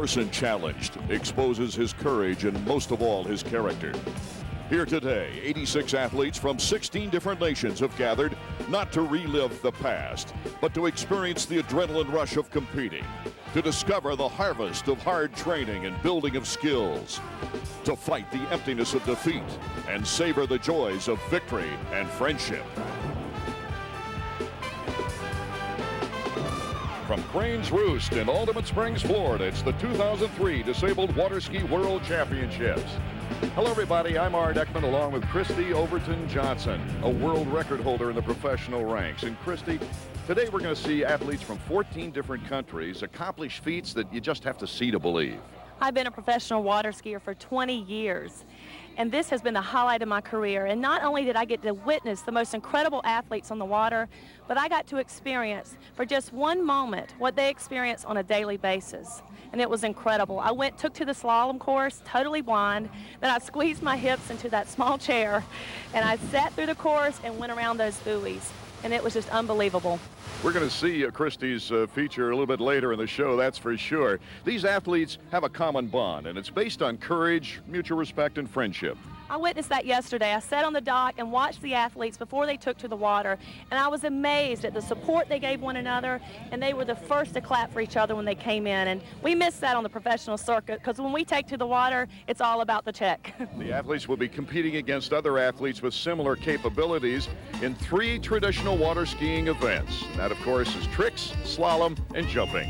person challenged exposes his courage and most of all his character. Here today, 86 athletes from 16 different nations have gathered not to relive the past, but to experience the adrenaline rush of competing, to discover the harvest of hard training and building of skills, to fight the emptiness of defeat and savor the joys of victory and friendship. From Crane's Roost in Altamonte Springs, Florida, it's the 2003 Disabled Water Ski World Championships. Hello, everybody. I'm Art Ekman, along with Christy Overton Johnson, a world record holder in the professional ranks. And Christy, today we're going to see athletes from 14 different countries accomplish feats that you just have to see to believe. I've been a professional water skier for 20 years, and this has been the highlight of my career. And not only did I get to witness the most incredible athletes on the water, but I got to experience for just one moment what they experience on a daily basis. And it was incredible. I took to the slalom course totally blind. Then I squeezed my hips into that small chair, and I sat through the course and went around those buoys. And it was just unbelievable. We're going to see Christy's feature a little bit later in the show, that's for sure. These athletes have a common bond, and it's based on courage, mutual respect, and friendship. I witnessed that yesterday. I sat on the dock and watched the athletes before they took to the water, and I was amazed at the support they gave one another, and they were the first to clap for each other when they came in. And we miss that on the professional circuit, because when we take to the water, it's all about the check. The athletes will be competing against other athletes with similar capabilities in 3 traditional water skiing events. And that, of course, is tricks, slalom, and jumping.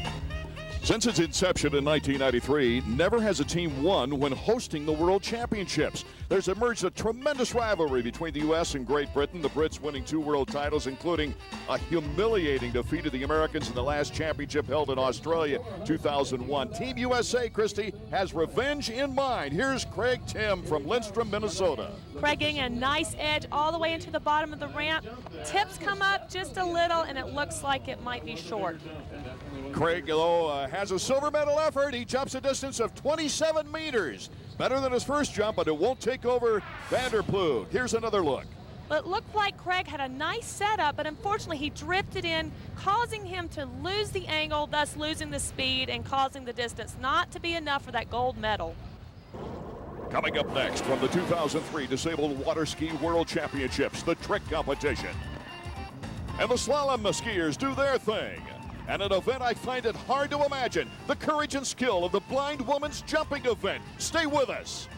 Since its inception in 1993, never has a team won when hosting the World Championships. There's emerged a tremendous rivalry between the U.S. and Great Britain, the Brits winning 2 world titles, including a humiliating defeat of the Americans in the last championship held in Australia, 2001. Team USA, Christy, has revenge in mind. Here's Craig Tim from Lindstrom, Minnesota. Craig getting a nice edge all the way into the bottom of the ramp. Tips come up just a little, and it looks like it might be short. Craig, though, has a silver medal effort. He jumps a distance of 27 meters. Better than his first jump, but it won't take over Vanderploeg. Here's another look. Well, it looked like Craig had a nice setup, but unfortunately he drifted in, causing him to lose the angle, thus losing the speed and causing the distance not to be enough for that gold medal. Coming up next from the 2003 Disabled Water Ski World Championships, the trick competition. And the slalom skiers do their thing. And an event I find it hard to imagine, the courage and skill of the blind woman's jumping event. Stay with us.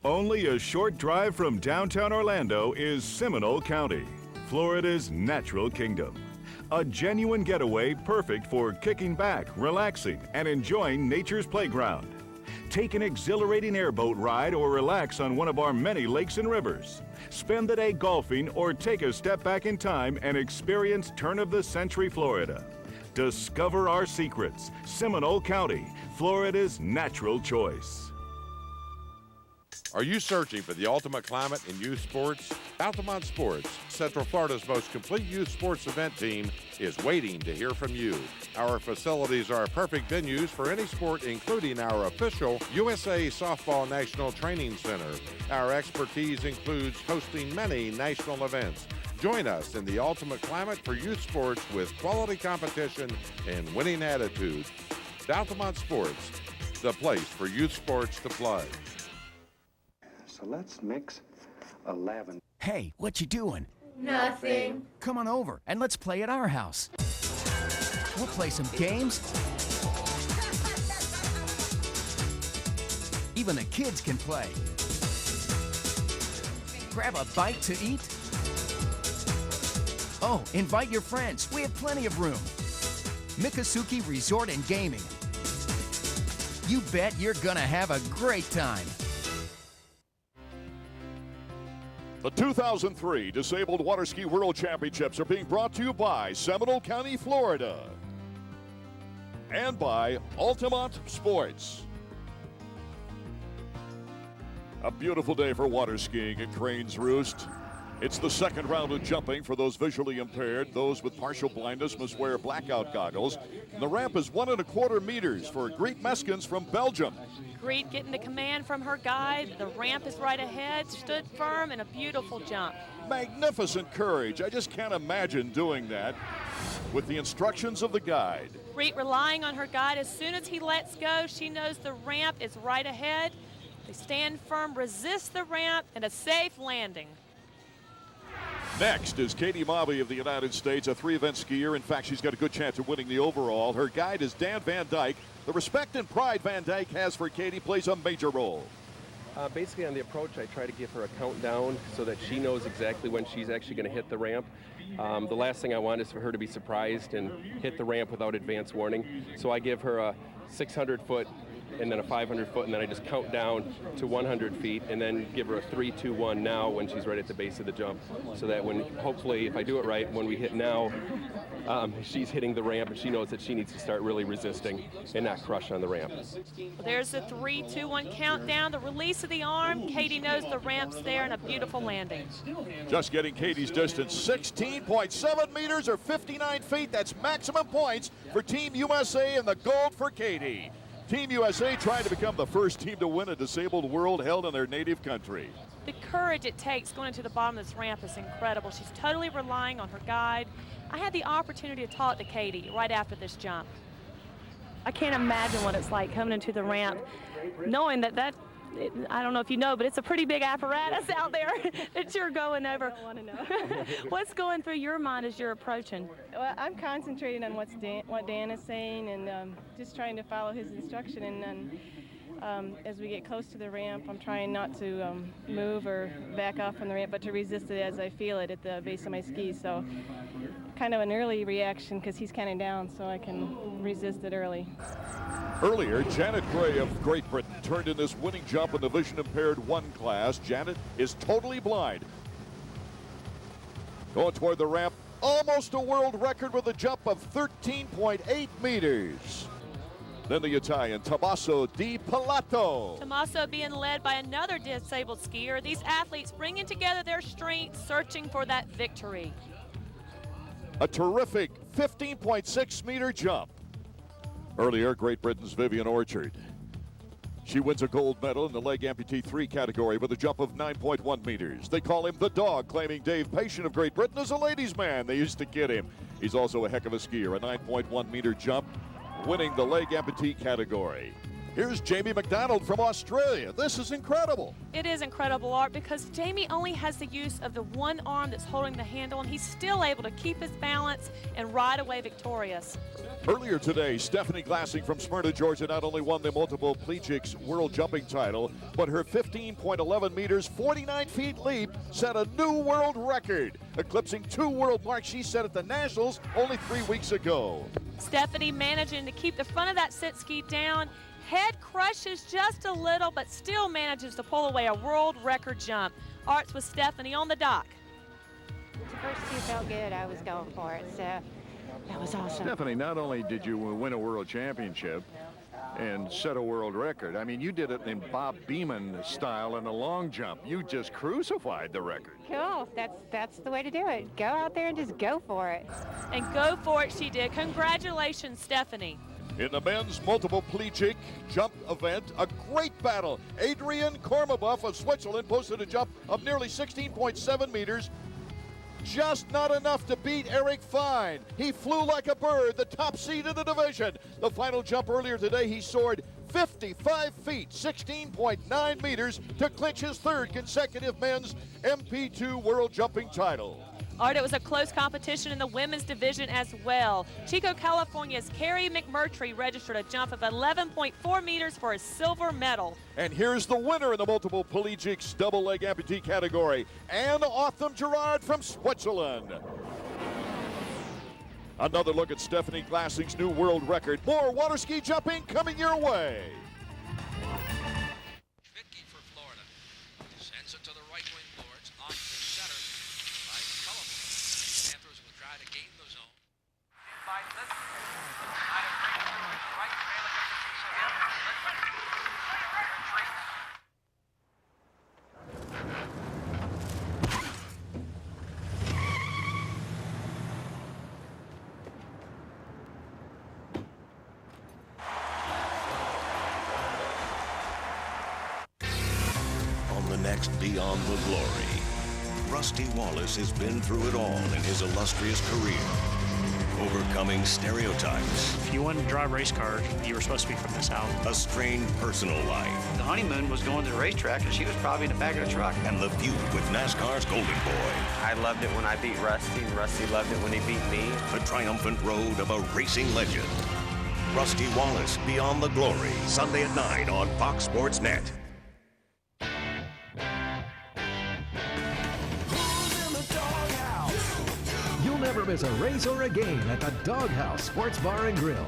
Only a short drive from downtown Orlando is Seminole County, Florida's natural kingdom. A genuine getaway perfect for kicking back, relaxing, and enjoying nature's playground. Take an exhilarating airboat ride or relax on one of our many lakes and rivers. Spend the day golfing or take a step back in time and experience turn-of-the-century Florida. Discover our secrets. Seminole County, Florida's natural choice. Are you searching for the ultimate climate in youth sports? Altamonte Sports, Central Florida's most complete youth sports event team, is waiting to hear from you. Our facilities are perfect venues for any sport, including our official USA Softball National Training Center. Our expertise includes hosting many national events. Join us in the ultimate climate for youth sports with quality competition and winning attitude. Altamonte Sports, the place for youth sports to play. So let's mix a lavender. Hey, what you doing? Nothing. Come on over and let's play at our house. We'll play some games. Even the kids can play. Grab a bite to eat. Oh, invite your friends. We have plenty of room. Miccosukee Resort and Gaming. You bet you're gonna have a great time. The 2003 Disabled Water Ski World Championships are being brought to you by Seminole County, Florida, and by Altamonte Sports. A beautiful day for water skiing at Crane's Roost. It's the second round of jumping for those visually impaired. Those with partial blindness must wear blackout goggles. And the ramp is 1 1/4 meters for Greet Meskins from Belgium. Greet getting the command from her guide. The ramp is right ahead, stood firm, and a beautiful jump. Magnificent courage. I just can't imagine doing that with the instructions of the guide. relying on her guide. As soon as he lets go, she knows the ramp is right ahead. They stand firm, resist the ramp, and a safe landing. Next is Katie Mabe of the United States, a 3-event skier. In fact, she's got a good chance of winning the overall. Her guide is Dan Van Dyke. The respect and pride Van Dyke has for Katie plays a major role. Basically on the approach, I try to give her a countdown so that she knows exactly when she's actually going to hit the ramp. The last thing I want is for her to be surprised and hit the ramp without advance warning. So I give her a 600-foot and then a 500-foot, and then I just count down to 100 feet and then give her a 3, 2, 1 now when she's right at the base of the jump, so that when, hopefully, if I do it right, when we hit now, she's hitting the ramp and she knows that she needs to start really resisting and not crush on the ramp. Well, there's the 3, 2, 1 countdown, the release of the arm. Katie knows the ramp's there, and a beautiful landing. Just getting Katie's distance, 16.7 meters or 59 feet. That's maximum points for Team USA, and the gold for Katie. Team USA trying to become the first team to win a disabled world held in their native country. The courage it takes going to the bottom of this ramp is incredible. She's totally relying on her guide. I had the opportunity to talk to Katie right after this jump. I can't imagine what it's like coming into the ramp, knowing that I don't know if you know, but it's a pretty big apparatus out there that you're going over. I don't want to know. What's going through your mind as you're approaching? Well, I'm concentrating on what Dan is saying, and just trying to follow his instruction. And then as we get close to the ramp, I'm trying not to move or back off from the ramp, but to resist it as I feel it at the base of my skis. So kind of an early reaction because he's kind of down, so I can resist it early. Earlier, Janet Gray of Great Britain turned in this winning jump in the vision impaired 1 class. Janet is totally blind. Going toward the ramp, almost a world record with a jump of 13.8 meters. Then the Italian, Tommaso Di Pilato. Tommaso being led by another disabled skier. These athletes bringing together their strength, searching for that victory. A terrific 15.6 meter jump. Earlier, Great Britain's Vivian Orchard. She wins a gold medal in the leg amputee 3 category with a jump of 9.1 meters. They call him the dog, claiming Dave Patient of Great Britain is a ladies' man. They used to kid him. He's also a heck of a skier, a 9.1 meter jump, winning the leg amputee category. Here's Jamie McDonald from Australia. This is incredible. It is incredible, Art, because Jamie only has the use of the one arm that's holding the handle, and he's still able to keep his balance and ride away victorious. Earlier today, Stephanie Glassing from Smyrna, Georgia, not only won the multiple plegics world jumping title, but her 15.11 meters, 49 feet leap set a new world record, eclipsing 2 world marks she set at the Nationals only 3 weeks ago. Stephanie managing to keep the front of that sit ski down. Head crushes just a little, but still manages to pull away a world record jump. Arts with Stephanie on the dock. The first 2 felt good. I was going for it, so that was awesome. Stephanie, not only did you win a world championship and set a world record, I mean, you did it in Bob Beamon style in a long jump. You just crucified the record. Cool. That's the way to do it. Go out there and just go for it. And go for it she did. Congratulations, Stephanie. In the men's multiple plegic jump event, a great battle. Adrian Kormabuff of Switzerland posted a jump of nearly 16.7 meters. Just not enough to beat Eric Fine. He flew like a bird, the top seed of the division. The final jump earlier today, he soared 55 feet, 16.9 meters to clinch his 3rd consecutive men's MP2 world jumping title. Art, it was a close competition in the women's division as well. Chico, California's Carrie McMurtry registered a jump of 11.4 meters for a silver medal. And here's the winner in the multiple plegics double leg amputee category, Anne Otham Gerard from Switzerland. Another look at Stephanie Glassing's new world record. More water ski jumping coming your way. Vicky for Florida. Sends it to the right wing boards. Off to center by Cullum. Panthers will try to gain the zone. By Litton. Trying to break through to the right. Trailing up the piece of him. Litton. Retreats. Next Beyond the Glory. Rusty Wallace has been through it all in his illustrious career. overcoming stereotypes, If you wanted to drive race cars, you were supposed to be from the South. a strained personal life, The honeymoon was going to the racetrack, and she was probably in the back of the truck. and the feud with NASCAR's Golden Boy. I loved it when I beat Rusty, and Rusty loved it when he beat me. The triumphant road of a racing legend. Rusty Wallace, Beyond the Glory, Sunday at 9 on Fox Sports Net. You'll never miss a race or a game at the Doghouse Sports Bar and Grill.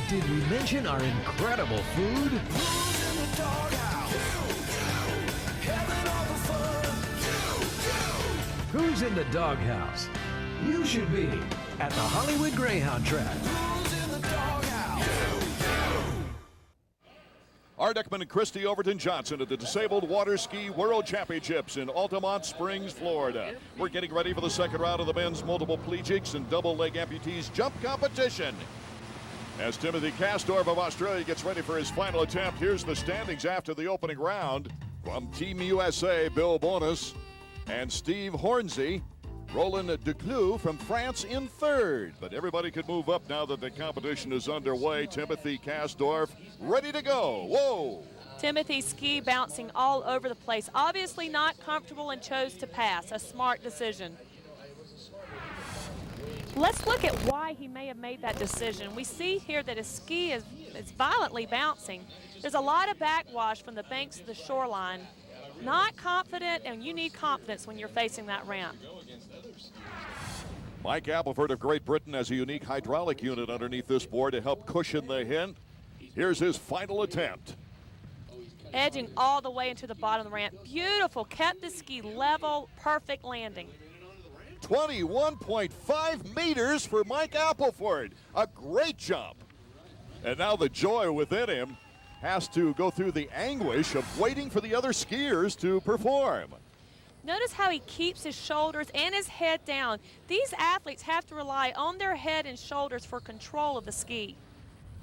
Did we mention our incredible food? Who's in the Doghouse? You should be at the Hollywood Greyhound Track. Art Ekman and Christy Overton Johnson at the Disabled Water Ski World Championships in Altamonte Springs, Florida. We're getting ready for the second round of the men's multiple plegics and double leg amputees jump competition. As Timothy Castorf of Australia gets ready for his final attempt, here's the standings after the opening round. From Team USA, Bill Bonus and Steve Hornsey. Roland Duclos from France in third. But everybody could move up now that the competition is underway. Timothy Castorf ready to go. Whoa! Timothy's ski bouncing all over the place. Obviously not comfortable and chose to pass. A smart decision. Let's look at why he may have made that decision. We see here that his ski is violently bouncing. There's a lot of backwash from the banks of the shoreline. Not confident, and you need confidence when you're facing that ramp. Mike Appleford of Great Britain has a unique hydraulic unit underneath this board to help cushion the hit. Here's his final attempt. Edging all the way into the bottom of the ramp. Beautiful, kept the ski level, perfect landing. 21.5 meters for Mike Appleford. A great jump. And now the joy within him has to go through the anguish of waiting for the other skiers to perform. Notice how he keeps his shoulders and his head down. These athletes have to rely on their head and shoulders for control of the ski.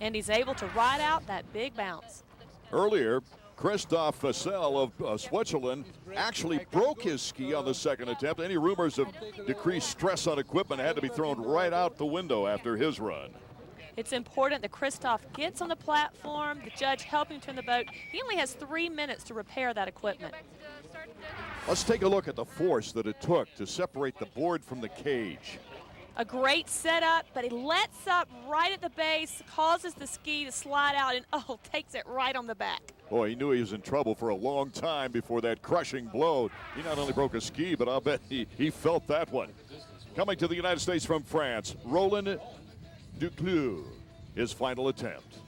And he's able to ride out that big bounce. Earlier, Christoph Vassell of Switzerland actually broke his ski on the second attempt. Any rumors of decreased stress on equipment had to be thrown right out the window after his run. It's important that Christoph gets on the platform, the judge helping turn the boat. He only has 3 minutes to repair that equipment. Let's take a look at the force that it took to separate the board from the cage. A great setup, but he lets up right at the base, causes the ski to slide out, and takes it right on the back. Boy, he knew he was in trouble for a long time before that crushing blow. He not only broke a ski, but I'll bet he felt that one. Coming to the United States from France, Roland Duclos, his final attempt.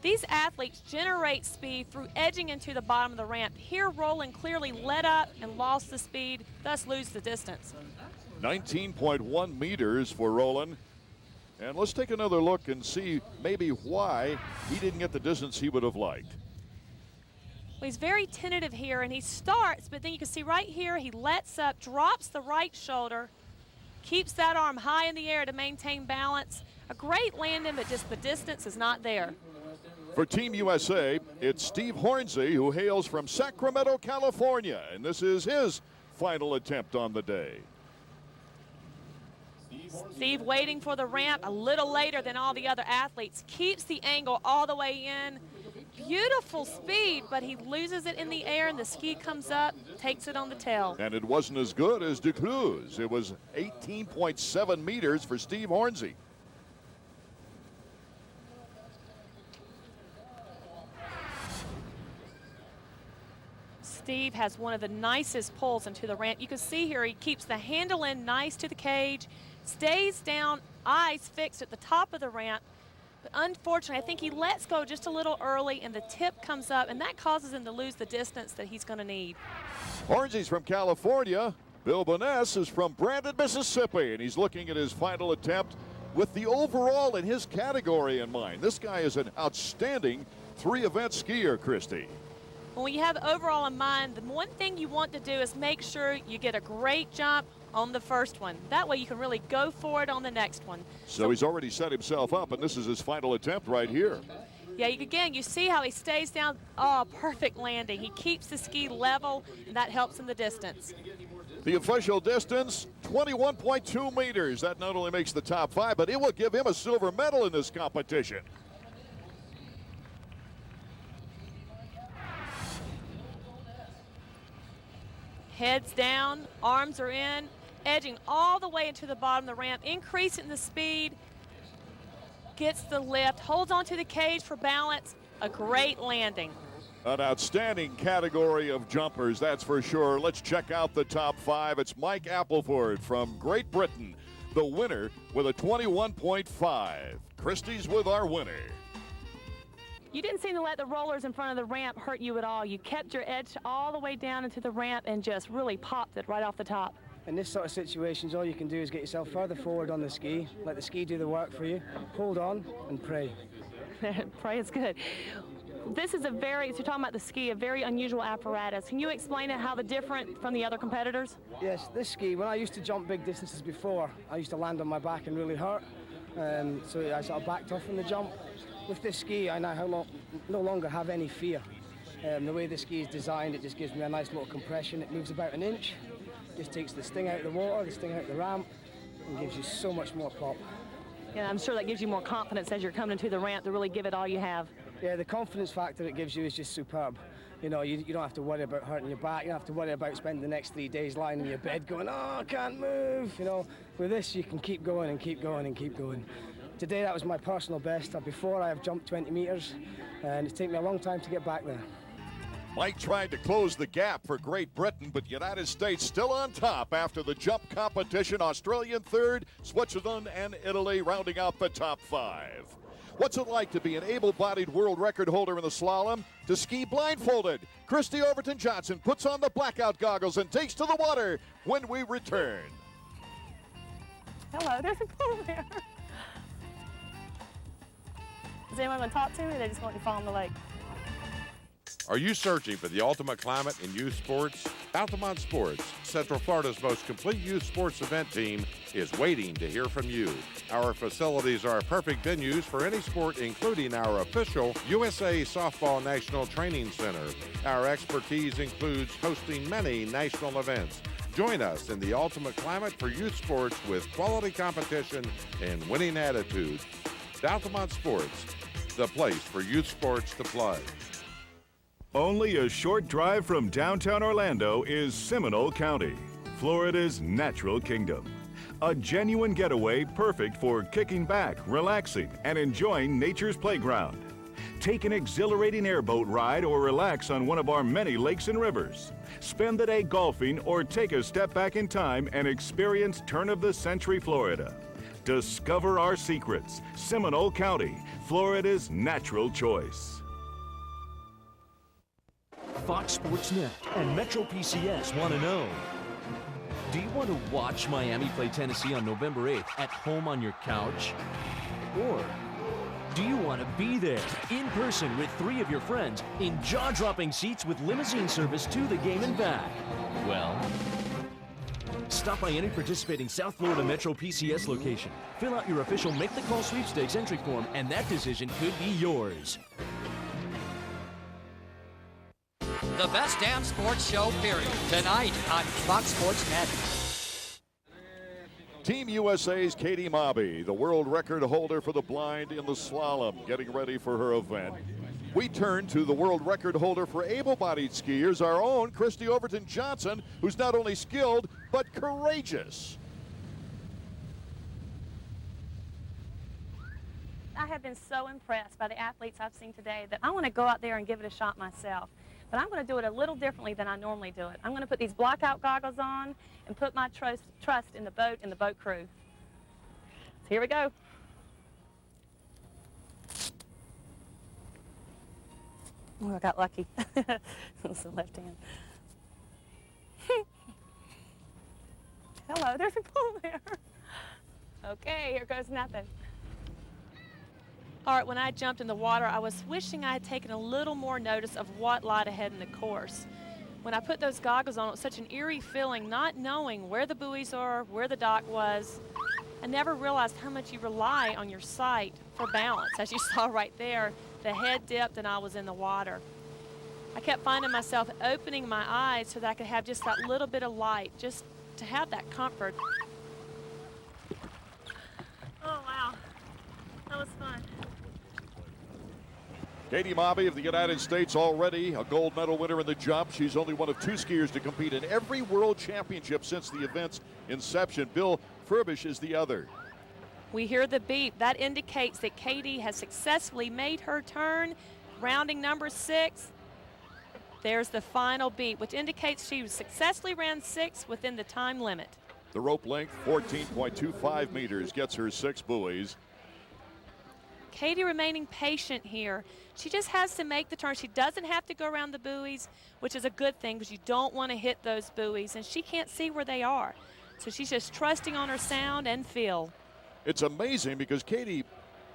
These athletes generate speed through edging into the bottom of the ramp. Here, Roland clearly let up and lost the speed, thus lose the distance. 19.1 meters for Roland. And let's take another look and see maybe why he didn't get the distance he would have liked. Well, he's very tentative here, and he starts, but then you can see right here, he lets up, drops the right shoulder, keeps that arm high in the air to maintain balance. A great landing, but just the distance is not there. For Team USA, it's Steve Hornsey, who hails from Sacramento, California, and this is his final attempt on the day. Steve waiting for the ramp a little later than all the other athletes, keeps the angle all the way in. Beautiful speed, but he loses it in the air, and the ski comes up, takes it on the tail. And it wasn't as good as Duclos. It was 18.7 meters for Steve Hornsey. Steve has one of the nicest pulls into the ramp. You can see here he keeps the handle in nice to the cage, stays down, eyes fixed at the top of the ramp. But unfortunately, I think he lets go just a little early, and the tip comes up, and that causes him to lose the distance that he's going to need. Hornsey's from California. Bill Boness is from Brandon, Mississippi, and he's looking at his final attempt with the overall in his category in mind. This guy is an outstanding three-event skier, Christy. When you have overall in mind, the one thing you want to do is make sure you get a great jump on the first one. That way you can really go for it on the next one. So he's already set himself up, and this is his final attempt right here. Yeah, again, you see how he stays down. Oh, perfect landing. He keeps the ski level, and that helps in the distance. The official distance, 21.2 meters. That not only makes the top 5, but it will give him a silver medal in this competition. Heads down, arms are in, edging all the way into the bottom of the ramp, increasing the speed, gets the lift, holds onto the cage for balance. A great landing. An outstanding category of jumpers, that's for sure. Let's check out the top 5. It's Mike Appleford from Great Britain, the winner with a 21.5. Christie's with our winner. You didn't seem to let the rollers in front of the ramp hurt you at all. You kept your edge all the way down into the ramp and just really popped it right off the top. In this sort of situations, all you can do is get yourself further forward on the ski, let the ski do the work for you, hold on and pray. Pray is good. This is if you're talking about the ski, a very unusual apparatus. Can you explain it, how they're different from the other competitors? Yes, this ski, when I used to jump big distances before, I used to land on my back and really hurt. So I sort of backed off from the jump. With this ski, I now no longer have any fear. The way the ski is designed, it just gives me a nice little compression. It moves about an inch, just takes the sting out of the water, the sting out of the ramp, and gives you so much more pop. Yeah, I'm sure that gives you more confidence as you're coming into the ramp to really give it all you have. Yeah, the confidence factor it gives you is just superb. You know, you don't have to worry about hurting your back. You don't have to worry about spending the next 3 days lying in your bed going, oh, I can't move. You know, with this, you can keep going and keep going and keep going. Today, that was my personal best. Before, I have jumped 20 meters, and it's taken me a long time to get back there. Mike tried to close the gap for Great Britain, but United States still on top after the jump competition. Australia in third, Switzerland and Italy rounding out the top 5. What's it like to be an able-bodied world record holder in the slalom? To ski blindfolded, Christy Overton Johnson puts on the blackout goggles and takes to the water when we return. Hello, there's a pool there. Is anyone going to talk to me, or they just want to fall in the lake? Are you searching for the ultimate climate in youth sports? Altamonte Sports, Central Florida's most complete youth sports event team, is waiting to hear from you. Our facilities are perfect venues for any sport, including our official USA Softball National Training Center. Our expertise includes hosting many national events. Join us in the ultimate climate for youth sports with quality competition and winning attitude. Altamonte Sports, the place for youth sports to play. Only a short drive from downtown Orlando is Seminole County, Florida's natural kingdom. A genuine getaway perfect for kicking back, relaxing, and enjoying nature's playground. Take an exhilarating airboat ride or relax on one of our many lakes and rivers. Spend the day golfing or take a step back in time and experience turn-of-the-century Florida. Discover our secrets. Seminole County, Florida's natural choice. Fox Sports Net and Metro PCS want to know. Do you want to watch Miami play Tennessee on November 8th at home on your couch? Or do you want to be there in person with 3 of your friends in jaw-dropping seats with limousine service to the game and back? Well, stop by any participating South Florida Metro PCS location. Fill out your official Make the Call sweepstakes entry form, and that decision could be yours. The best damn sports show, period. Tonight on Fox Sports Net. Team USA's Katie Mobby, the world record holder for the blind in the slalom, getting ready for her event. We turn to the world record holder for able-bodied skiers, our own Christy Overton Johnson, who's not only skilled, but courageous. I have been so impressed by the athletes I've seen today that I want to go out there and give it a shot myself. But I'm going to do it a little differently than I normally do it. I'm going to put these blackout goggles on and put my trust in the boat crew. So here we go. Oh, I got lucky. It's the left hand. Hello, there's a pool there. Okay, here goes nothing. All right, when I jumped in the water, I was wishing I had taken a little more notice of what lied ahead in the course. When I put those goggles on, it was such an eerie feeling, not knowing where the buoys are, where the dock was. I never realized how much you rely on your sight for balance. As you saw right there, the head dipped and I was in the water. I kept finding myself opening my eyes so that I could have just that little bit of light, just to have that comfort. Oh, wow. That was fun. Katie Mobby of the United States, already a gold medal winner in the jump. She's only one of 2 skiers to compete in every world championship since the event's inception. Bill Furbish is the other. We hear the beep. That indicates that Katie has successfully made her turn. Rounding number 6. There's the final beep, which indicates she successfully ran 6 within the time limit. The rope length, 14.25 meters, gets her 6 buoys. Katie remaining patient here. She just has to make the turn. She doesn't have to go around the buoys, which is a good thing because you don't want to hit those buoys, and she can't see where they are. So she's just trusting on her sound and feel. It's amazing because Katie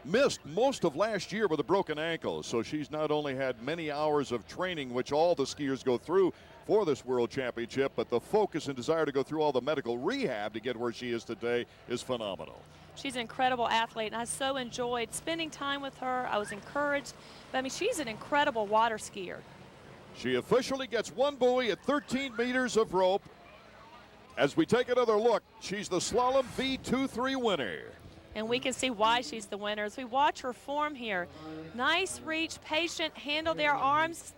missed most of last year with a broken ankle, so she's not only had many hours of training, which all the skiers go through for this World Championship, but the focus and desire to go through all the medical rehab to get where she is today is phenomenal. She's an incredible athlete, and I so enjoyed spending time with her. I was encouraged. But, I mean, she's an incredible water skier. She officially gets 1 buoy at 13 meters of rope. As we take another look, she's the Slalom V23 winner. And we can see why she's the winner as we watch her form here. Nice reach, patient handle there, arms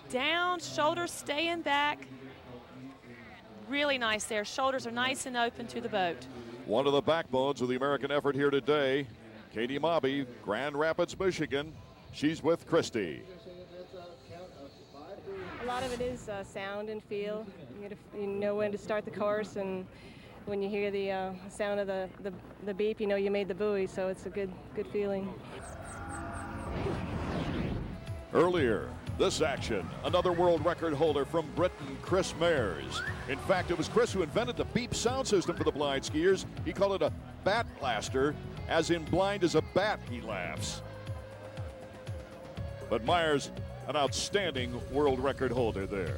down, shoulders staying back. Really nice there. Shoulders are nice and open to the boat. One of the backbones of the American effort here today, Katie Mobby, Grand Rapids, Michigan. She's with Christy. A lot of it is sound and feel. You know when to start the course, and when you hear the sound of the beep, you know you made the buoy, so it's a good feeling. Earlier, this action, another world record holder from Britain, Chris Mayers. In fact, it was Chris who invented the beep sound system for the blind skiers. He called it a bat blaster, as in blind as a bat, he laughs. But Myers, an outstanding world record holder there.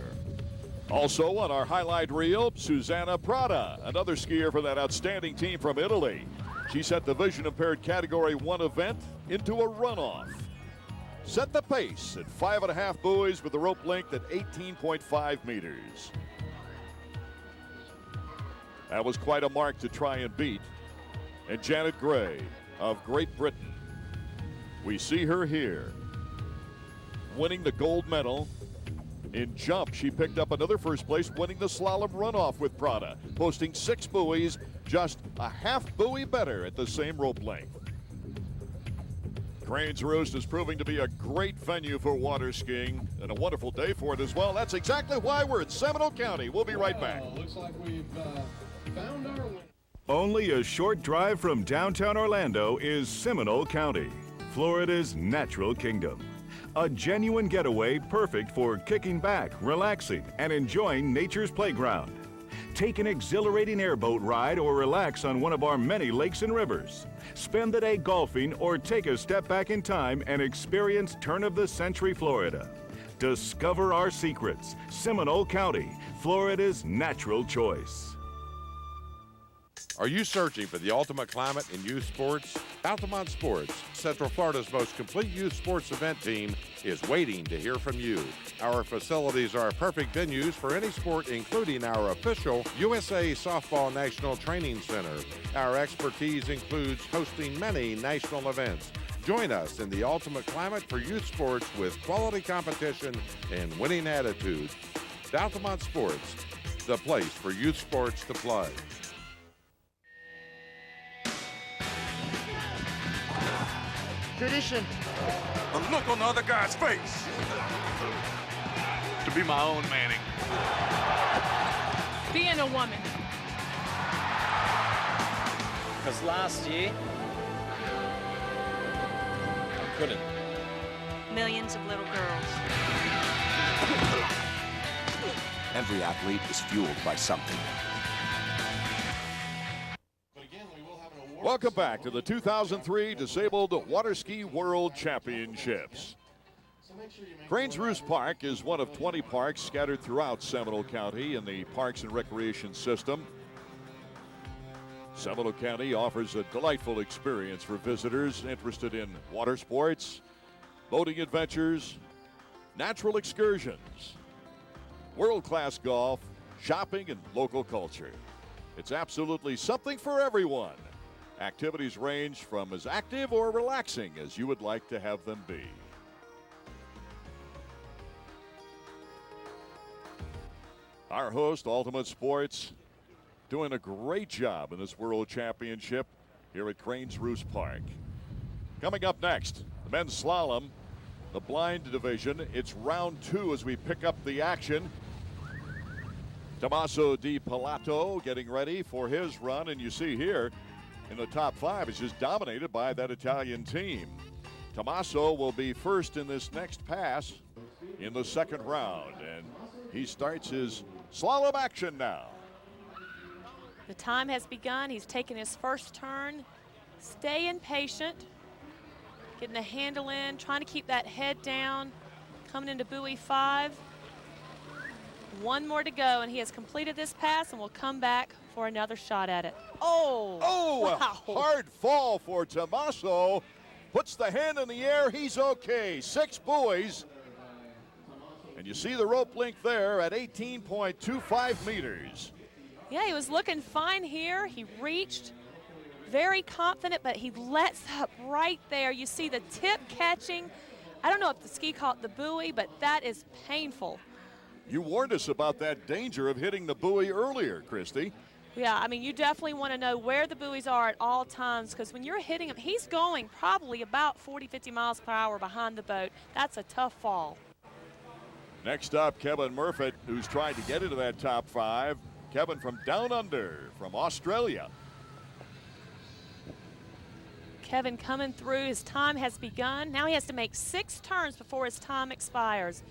Also on our highlight reel, Susanna Prada, another skier for that outstanding team from Italy. She set the vision impaired category 1 event into a runoff. Set the pace at 5.5 buoys with the rope length at 18.5 meters. That was quite a mark to try and beat. And Janet Gray of Great Britain. We see her here, winning the gold medal. In jump, she picked up another first place, winning the slalom runoff with Prada, posting 6 buoys, just a half buoy better at the same rope length. Cranes Roost is proving to be a great venue for water skiing and a wonderful day for it as well. That's exactly why we're in Seminole County. We'll be right back. Looks like we've found our winner. Only a short drive from downtown Orlando is Seminole County, Florida's natural kingdom. A genuine getaway perfect for kicking back, relaxing, and enjoying nature's playground. Take an exhilarating airboat ride or relax on one of our many lakes and rivers. Spend the day golfing or take a step back in time and experience turn-of-the-century Florida. Discover our secrets. Seminole County, Florida's natural choice. Are you searching for the ultimate climate in youth sports? Altamonte Sports, Central Florida's most complete youth sports event team, is waiting to hear from you. Our facilities are perfect venues for any sport, including our official USA Softball National Training Center. Our expertise includes hosting many national events. Join us in the ultimate climate for youth sports with quality competition and winning attitude. Altamonte Sports, the place for youth sports to play. Tradition. The look on the other guy's face. To be my own Manning. Being a woman. Because last year, I couldn't. Millions of little girls. Every athlete is fueled by something. Welcome back to the 2003 Disabled Water Ski World Championships. Cranes Roost Park is one of 20 parks scattered throughout Seminole County in the Parks and Recreation system. Seminole County offers a delightful experience for visitors interested in water sports, boating adventures, natural excursions, world-class golf, shopping, and local culture. It's absolutely something for everyone. Activities range from as active or relaxing as you would like to have them be. Our host, Altamonte Sports, doing a great job in this World Championship here at Cranes Roost Park. Coming up next, the men's slalom, the blind division. It's round 2 as we pick up the action. Tommaso Di Pilato getting ready for his run, and you see here in the top 5 is just dominated by that Italian team. Tommaso will be first in this next pass in the second round, and he starts his slalom action now. The time has begun. He's taking his first turn. Staying patient, getting the handle in, trying to keep that head down, coming into buoy 5. One more to go, and he has completed this pass and will come back for another shot at it. Oh! Oh, wow. A hard fall for Tommaso. Puts the hand in the air. He's okay. 6 buoys. And you see the rope length there at 18.25 meters. Yeah, he was looking fine here. He reached, very confident, but he lets up right there. You see the tip catching. I don't know if the ski caught the buoy, but that is painful. You warned us about that danger of hitting the buoy earlier, Christy. Yeah, I mean, you definitely want to know where the buoys are at all times, because when you're hitting him, he's going probably about 40, 50 miles per hour behind the boat. That's a tough fall. Next up, Kevin Murphy, who's trying to get into that top 5. Kevin from down under, from Australia. Kevin coming through. His time has begun. Now he has to make 6 turns before his time expires.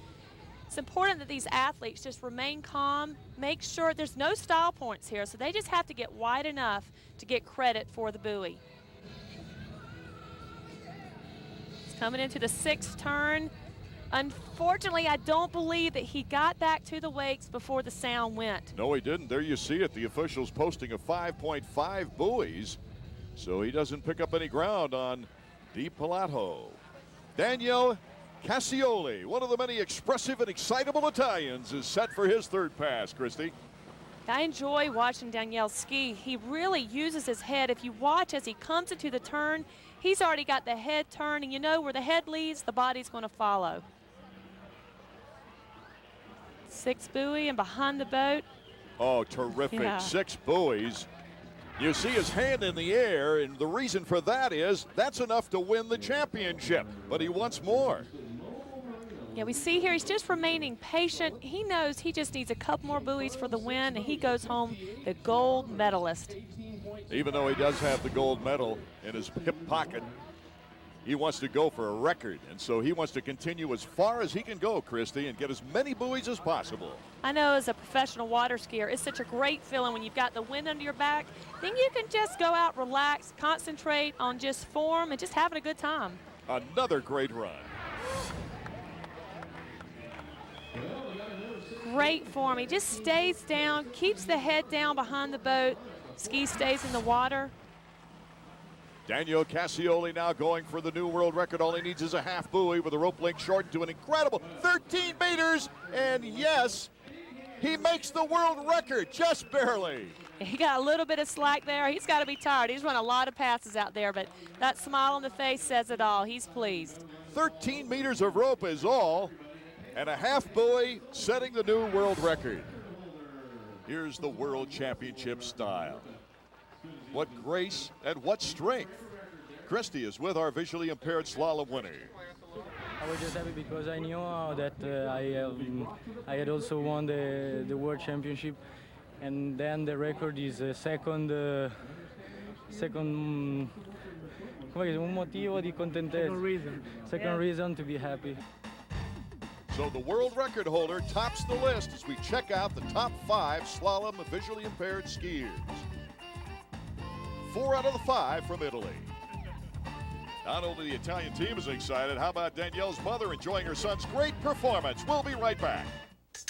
It's important that these athletes just remain calm, make sure there's no style points here, so they just have to get wide enough to get credit for the buoy. He's coming into the 6th turn. Unfortunately, I don't believe that he got back to the wakes before the sound went. No, he didn't. There you see it. The officials posting a 5.5 buoys, so he doesn't pick up any ground on Di Pilato. Daniel Cassioli, one of the many expressive and excitable Italians, is set for his 3rd pass, Christy. I enjoy watching Daniel ski. He really uses his head. If you watch as he comes into the turn, he's already got the head turned, and you know where the head leads, the body's going to follow. 6 buoy and behind the boat. Oh, terrific. Yeah. 6 buoys. You see his hand in the air, and the reason for that is that's enough to win the championship, but he wants more. Yeah, we see here he's just remaining patient. He knows he just needs a couple more buoys for the win, and he goes home the gold medalist. Even though he does have the gold medal in his hip pocket, he wants to go for a record, and so he wants to continue as far as he can go, Christy, and get as many buoys as possible. I know as a professional water skier, it's such a great feeling when you've got the wind under your back. Then you can just go out, relax, concentrate on just form and just having a good time. Another great run. Great form. He just stays down, keeps the head down behind the boat. Ski stays in the water. Daniel Cassioli now going for the new world record. All he needs is a half buoy with a rope length shortened to an incredible 13 meters. And yes, he makes the world record, just barely. He got a little bit of slack there. He's got to be tired. He's run a lot of passes out there, but that smile on the face says it all. He's pleased. 13 meters of rope is all, and a half buoy setting the new world record. Here's the World Championship style. What grace and what strength. Christy is with our visually impaired slalom winner. I was just happy because I knew that I had also won the World Championship, and then the record is second un motivo di contentezza. Second reason to be happy. So the world record holder tops the list as we check out the top 5 slalom visually impaired skiers. 4 out of the 5 from Italy. Not only the Italian team is excited, how about Danielle's mother enjoying her son's great performance? We'll be right back.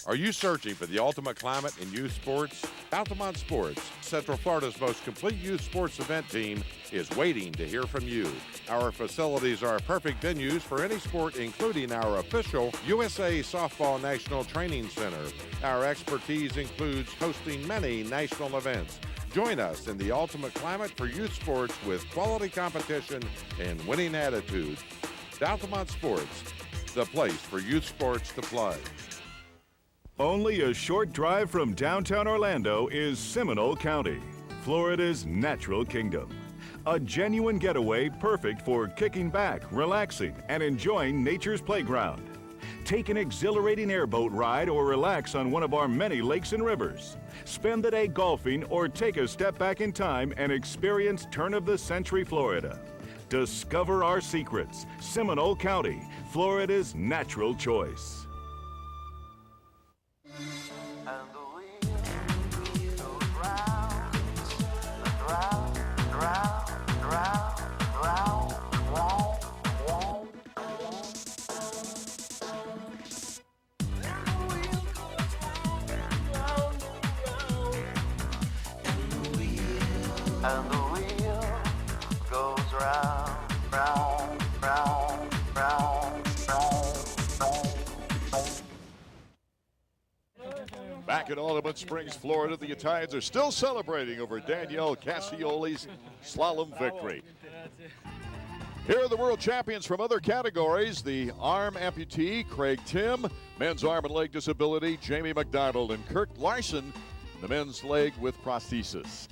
Are you searching for the ultimate climate in youth sports? Altamonte Sports, Central Florida's most complete youth sports event team, is waiting to hear from you. Our facilities are perfect venues for any sport, including our official USA Softball National Training Center. Our expertise includes hosting many national events. Join us in the ultimate climate for youth sports with quality competition and winning attitude. Altamonte Sports, the place for youth sports to play. Only a short drive from downtown Orlando is Seminole County, Florida's natural kingdom. A genuine getaway perfect for kicking back, relaxing, and enjoying nature's playground. Take an exhilarating airboat ride or relax on one of our many lakes and rivers. Spend the day golfing or take a step back in time and experience turn-of-the-century Florida. Discover our secrets. Seminole County, Florida's natural choice. And the wheel goes round, round, round, round, round, round. Back in Altamonte Springs, Florida, the Italians are still celebrating over Danielle Cassioli's slalom victory. Here are the world champions from other categories. The arm amputee, Craig Tim. Men's arm and leg disability, Jamie McDonald and Kirk Larson. The men's leg with prosthesis.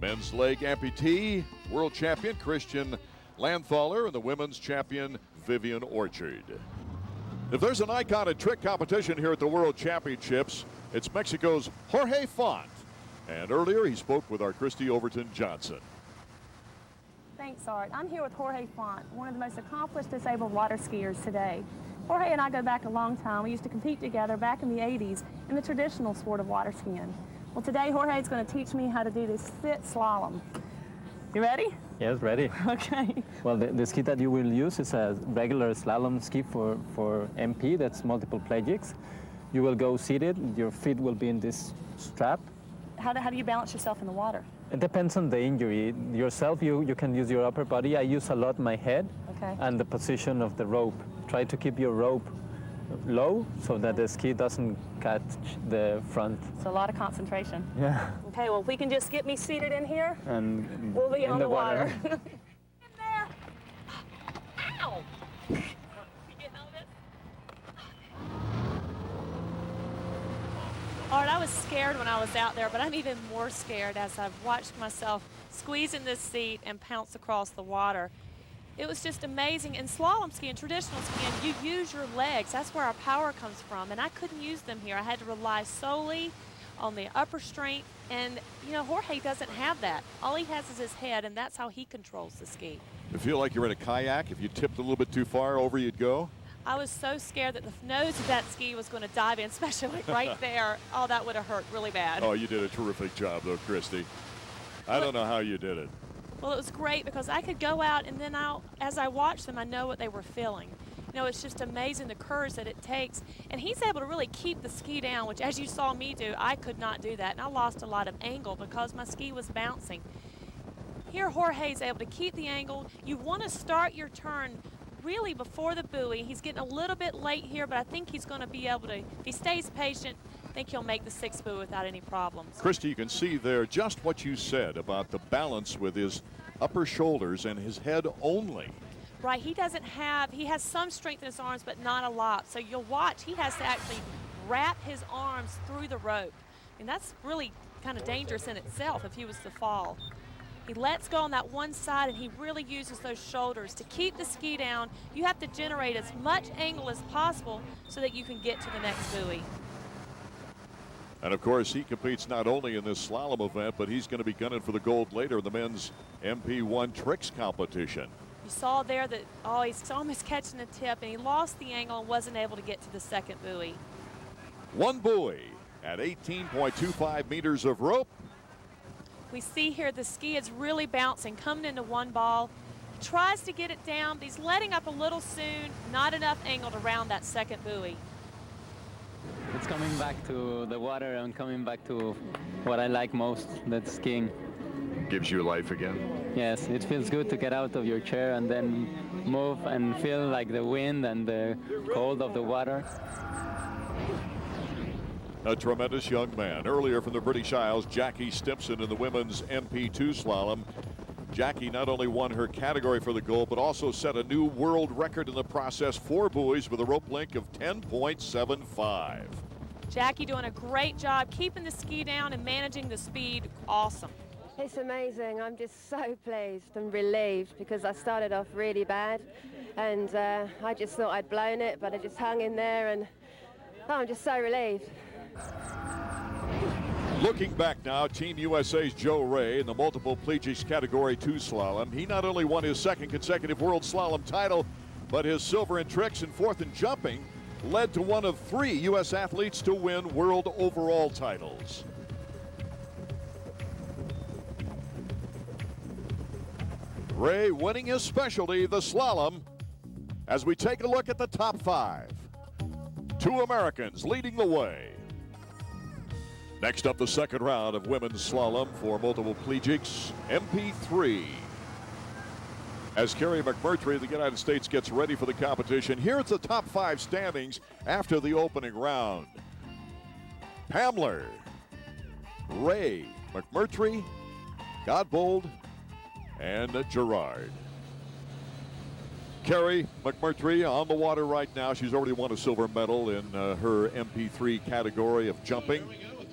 Men's leg amputee, world champion Christian Landthaler, and the women's champion Vivian Orchard. If there's an icon in trick competition here at the World Championships, it's Mexico's Jorge Font. And earlier he spoke with our Christy Overton Johnson. Thanks, Art. I'm here with Jorge Font, one of the most accomplished disabled water skiers today. Jorge and I go back a long time. We used to compete together back in the 80s in the traditional sport of water skiing. Well, today Jorge is going to teach me how to do this sit slalom. You ready? Yes, ready. Okay. Well, the ski that you will use is a regular slalom ski for MP, that's multiple plegics. You will go seated, your feet will be in this strap. How do you balance yourself in the water? It depends on the injury. Yourself, you can use your upper body. I use a lot my head and the position of the rope. Try to keep your rope low so that the ski doesn't catch the front. It's a lot of concentration. Yeah. Okay, well, if we can just get me seated in here, and we'll be in on the water. water. In there. Ow! You getting all this? Art, I was scared when I was out there, but I'm even more scared as I've watched myself squeeze in this seat and pounce across the water. It was just amazing. In slalom skiing, traditional skiing, you use your legs. That's where our power comes from, and I couldn't use them here. I had to rely solely on the upper strength, and, you know, Jorge doesn't have that. All he has is his head, and that's how he controls the ski. You feel like you're in a kayak. If you tipped a little bit too far over, you'd go? I was so scared that the nose of that ski was going to dive in, especially like right there. Oh, that would have hurt really bad. Oh, you did a terrific job, though, Christy. I don't know how you did it. Well, it was great because I could go out and then as I watched them, I know what they were feeling. You know, it's just amazing the courage that it takes. And he's able to really keep the ski down, which as you saw me do, I could not do that. And I lost a lot of angle because my ski was bouncing. Here, Jorge's able to keep the angle. You want to start your turn really before the buoy. He's getting a little bit late here, but I think he's going to be able to, if he stays patient, I think he'll make the sixth buoy without any problems. Christy, you can see there just what you said about the balance with his upper shoulders and his head only. Right, he has some strength in his arms, but not a lot. So you'll watch, he has to actually wrap his arms through the rope. And that's really kind of dangerous in itself if he was to fall. He lets go on that one side, and he really uses those shoulders to keep the ski down. You have to generate as much angle as possible so that you can get to the next buoy. And of course, he competes not only in this slalom event, but he's going to be gunning for the gold later in the men's MP1 tricks competition. You saw there that, oh, he's almost catching the tip, and he lost the angle and wasn't able to get to the second buoy. One buoy at 18.25 meters of rope. We see here the ski is really bouncing, coming into one ball. He tries to get it down, but he's letting up a little soon, not enough angle to round that second buoy. it's coming back to the water and coming back to what I like most, that's skiing. Gives you life again? Yes, it feels good to get out of your chair and then move and feel like the wind and the cold of the water. A tremendous young man. Earlier from the British Isles, Jackie Stimpson in the women's MP2 slalom. Jackie not only won her category for the gold, but also set a new world record in the process. 4 buoys with a rope length of 10.75. Jackie doing a great job keeping the ski down and managing the speed. Awesome. It's amazing. I'm just so pleased and relieved because I started off really bad and I just thought I'd blown it, but I just hung in there and I'm just so relieved. Looking back now, Team USA's Joe Ray in the multiple plegics category 2 slalom. He not only won his 2nd consecutive world slalom title, but his silver in tricks and 4th in jumping led to one of 3 U.S. athletes to win world overall titles. Ray winning his specialty, the slalom, as we take a look at the top 5. 2 Americans leading the way. Next up, the second round of women's slalom for multiple plegics, MP3. As Carrie McMurtry of the United States gets ready for the competition, here's the top 5 standings after the opening round. Pamler, Ray, McMurtry, Godbold, and Gerard. Carrie McMurtry on the water right now. She's already won a silver medal in her MP3 category of jumping.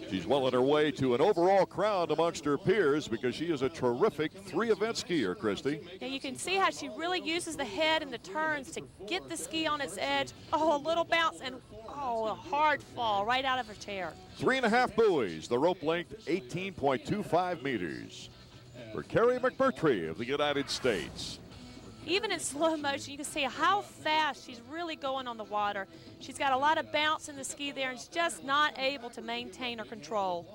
She's well on her way to an overall crown amongst her peers because she is a terrific 3-event skier, Christy. Yeah, you can see how she really uses the head and the turns to get the ski on its edge. Oh, a little bounce and a hard fall right out of her chair. 3.5 buoys, the rope length 18.25 meters. For Carrie McMurtry of the United States. Even in slow motion, you can see how fast she's really going on the water. She's got a lot of bounce in the ski there, and she's just not able to maintain her control.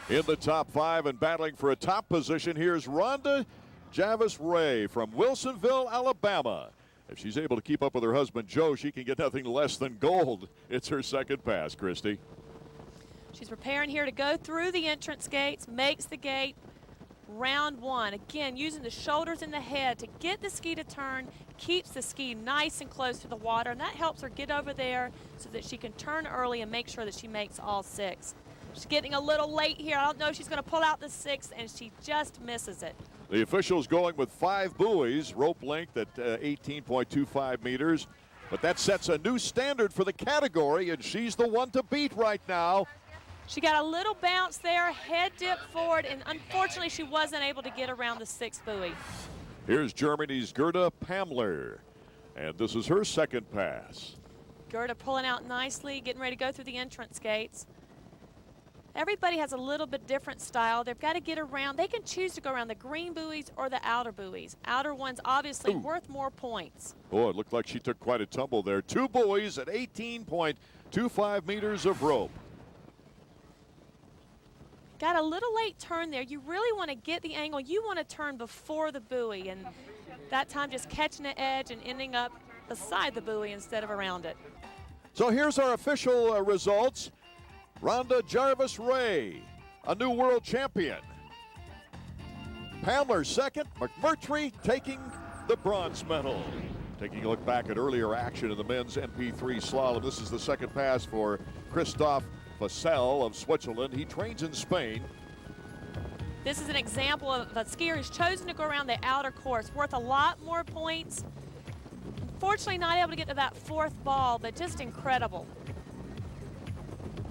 In the top 5 and battling for a top position, here's Rhonda Jarvis Ray from Wilsonville, Alabama. If she's able to keep up with her husband, Joe, she can get nothing less than gold. It's her second pass, Christy. She's preparing here to go through the entrance gates, makes the gate. Round 1, again, using the shoulders and the head to get the ski to turn, keeps the ski nice and close to the water, and that helps her get over there so that she can turn early and make sure that she makes all 6. She's getting a little late here. I don't know if she's going to pull out the 6th, and she just misses it. The officials going with 5 buoys, rope length at 18.25 meters, but that sets a new standard for the category, and she's the one to beat right now. She got a little bounce there, head dip forward, and unfortunately she wasn't able to get around the 6th buoy. Here's Germany's Gerda Pamler, and this is her second pass. Gerda pulling out nicely, getting ready to go through the entrance gates. Everybody has a little bit different style. They've got to get around. They can choose to go around the green buoys or the outer buoys. Outer ones obviously worth more points. Oh, it looked like she took quite a tumble there. 2 buoys at 18.25 meters of rope. Got a little late turn there. You really want to get the angle. You want to turn before the buoy, and that time just catching the edge and ending up beside the buoy instead of around it. So here's our official results. Rhonda Jarvis Ray, a new world champion. Pamler second, McMurtry taking the bronze medal. Taking a look back at earlier action in the men's MP3 slalom. This is the second pass for Christoph Vassell of Switzerland. He trains in Spain. This is an example of a skier who's chosen to go around the outer course, worth a lot more points. Unfortunately, not able to get to that 4th ball, but just incredible.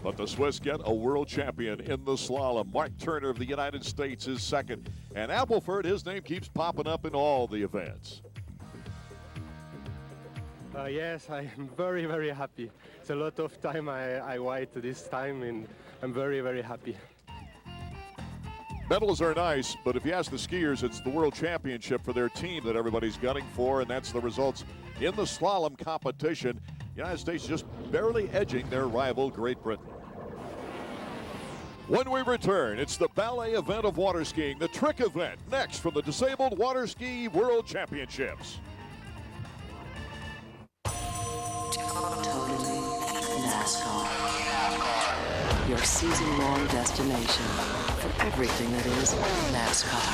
But the Swiss get a world champion in the slalom. Mark Turner of the United States is second. And Appleford, his name keeps popping up in all the events. Yes, I am very, very happy. It's a lot of time I wait this time, and I'm very, very happy. Medals are nice, but if you ask the skiers, it's the world championship for their team that everybody's gunning for, and that's the results in the slalom competition. The United States just barely edging their rival, Great Britain. When we return, it's the ballet event of water skiing, the trick event, next from the Disabled Water Ski World Championships. Totally NASCAR. your season-long destination for everything that is NASCAR.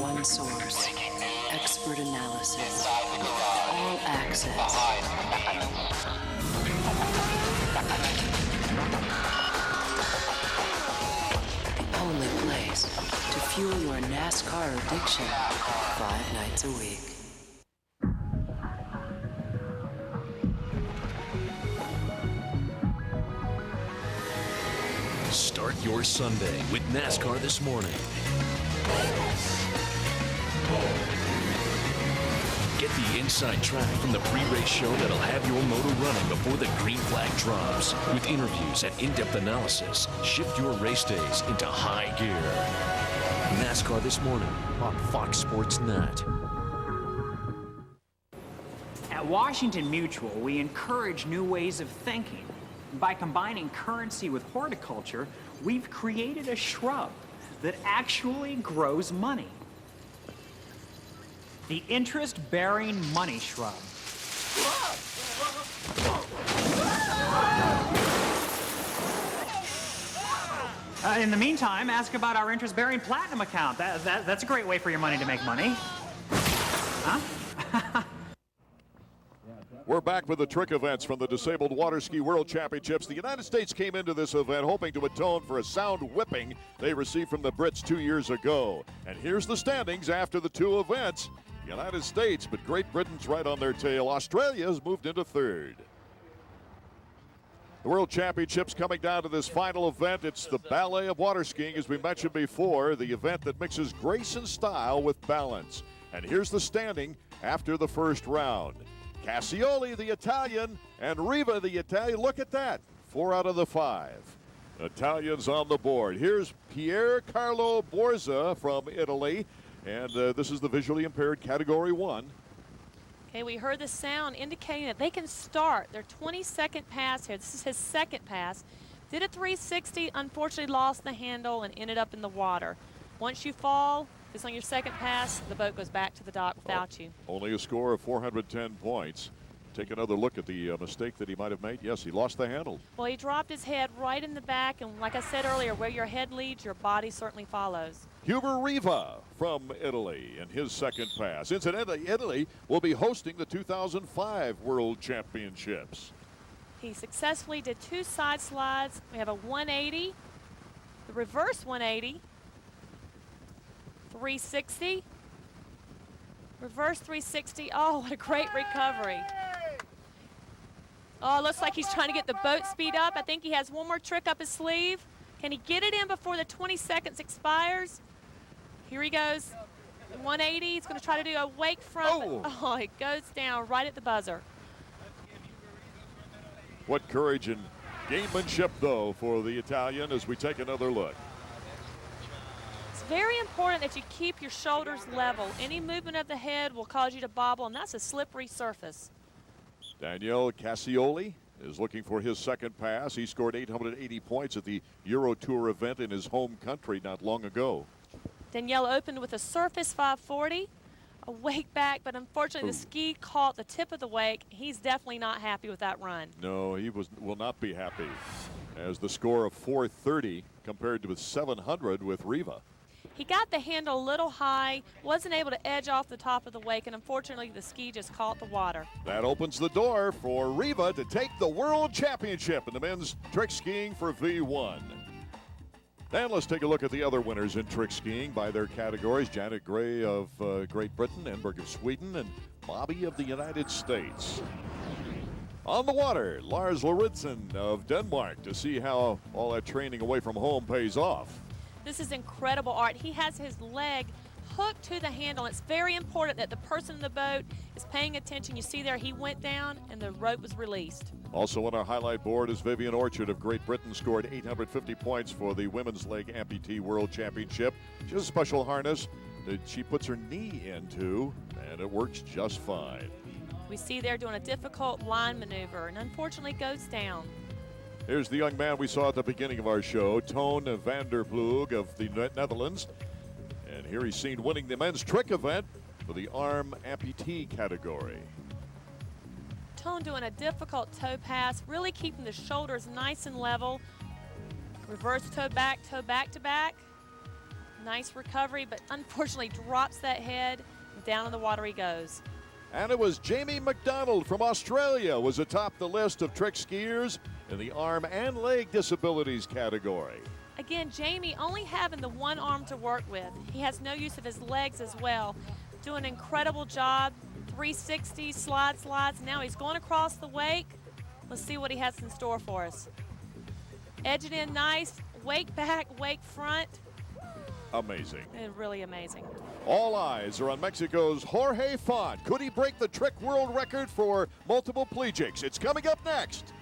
One source, expert analysis, all access. The only place to fuel your NASCAR addiction 5 nights a week. Start your Sunday with NASCAR This Morning. Get the inside track from the pre-race show that'll have your motor running before the green flag drops. With interviews and in-depth analysis, shift your race days into high gear. NASCAR This Morning on Fox Sports Net. At Washington Mutual, we encourage new ways of thinking. By combining currency with horticulture, we've created a shrub that actually grows money. The interest-bearing money shrub. In the meantime, ask about our interest-bearing platinum account. That's a great way for your money to make money. Huh? We're back with the trick events from the Disabled Water Ski World Championships. The United States came into this event hoping to atone for a sound whipping they received from the Brits 2 years ago. And here's the standings after the two events. The United States, but Great Britain's right on their tail. Australia has moved into third. The World Championships coming down to this final event. It's the ballet of water skiing, as we mentioned before, the event that mixes grace and style with balance. And here's the standing after the first round. Cassioli, the Italian, and Riva, the Italian. Look at that. 4 out of the 5. Italians on the board. Here's Pier Carlo Borza from Italy. And this is the visually impaired Category 1. Okay, we heard the sound indicating that they can start their 22nd pass here. This is his second pass. Did a 360, unfortunately lost the handle and ended up in the water. Once you fall, if it's on your second pass, the boat goes back to the dock without you. Only a score of 410 points. Take another look at the mistake that he might have made. Yes, he lost the handle. Well, he dropped his head right in the back, and like I said earlier, where your head leads, your body certainly follows. Huber Riva from Italy in his second pass. Incidentally, Italy will be hosting the 2005 World Championships. He successfully did 2 side slides. We have a 180, the reverse 180, 360, reverse 360. Oh, what a great recovery. Oh, looks like he's trying to get the boat speed up. I think he has one more trick up his sleeve. Can he get it in before the 20 seconds expires? Here he goes. 180. He's going to try to do a wake front. Oh, it goes down right at the buzzer. What courage and gamemanship, though, for the Italian as we take another look. It's very important that you keep your shoulders level. Any movement of the head will cause you to bobble, and that's a slippery surface. Daniele Cassioli is looking for his second pass. He scored 880 points at the Euro Tour event in his home country not long ago. Danielle opened with a surface 540, a wake back, but unfortunately the ski caught the tip of the wake. He's definitely not happy with that run. No, he will not be happy, as the score of 430 compared to 700 with Riva. He got the handle a little high, wasn't able to edge off the top of the wake, and unfortunately the ski just caught the water. That opens the door for Riva to take the World Championship in the men's trick skiing for V1. And let's take a look at the other winners in trick skiing by their categories. Janet Gray of Great Britain, Enberg of Sweden, and Bobby of the United States. On the water, Lars Lauritsen of Denmark, to see how all that training away from home pays off. This is incredible art. He has his leg hooked to the handle. It's very important that the person in the boat is paying attention. You see there, he went down and the rope was released. Also on our highlight board is Vivian Orchard of Great Britain, scored 850 points for the Women's Leg Amputee World Championship. She has a special harness that she puts her knee into, and it works just fine. We see there doing a difficult line maneuver, and unfortunately goes down. Here's the young man we saw at the beginning of our show, Toon van der Ploeg of the Netherlands. And here he's seen winning the men's trick event for the arm amputee category. tone doing a difficult toe pass, really keeping the shoulders nice and level. Reverse toe back to back. Nice recovery, but unfortunately drops that head. Down in the water he goes. And it was Jamie McDonald from Australia was atop the list of trick skiers in the arm and leg disabilities category. Again, Jamie only having the one arm to work with. He has no use of his legs as well. Doing an incredible job. 360, slides. Now he's going across the wake. Let's see what he has in store for us. Edge it in nice. Wake back, wake front. Amazing. And really amazing. All eyes are on Mexico's Jorge Font. Could he break the trick world record for multiple plegics? It's coming up next.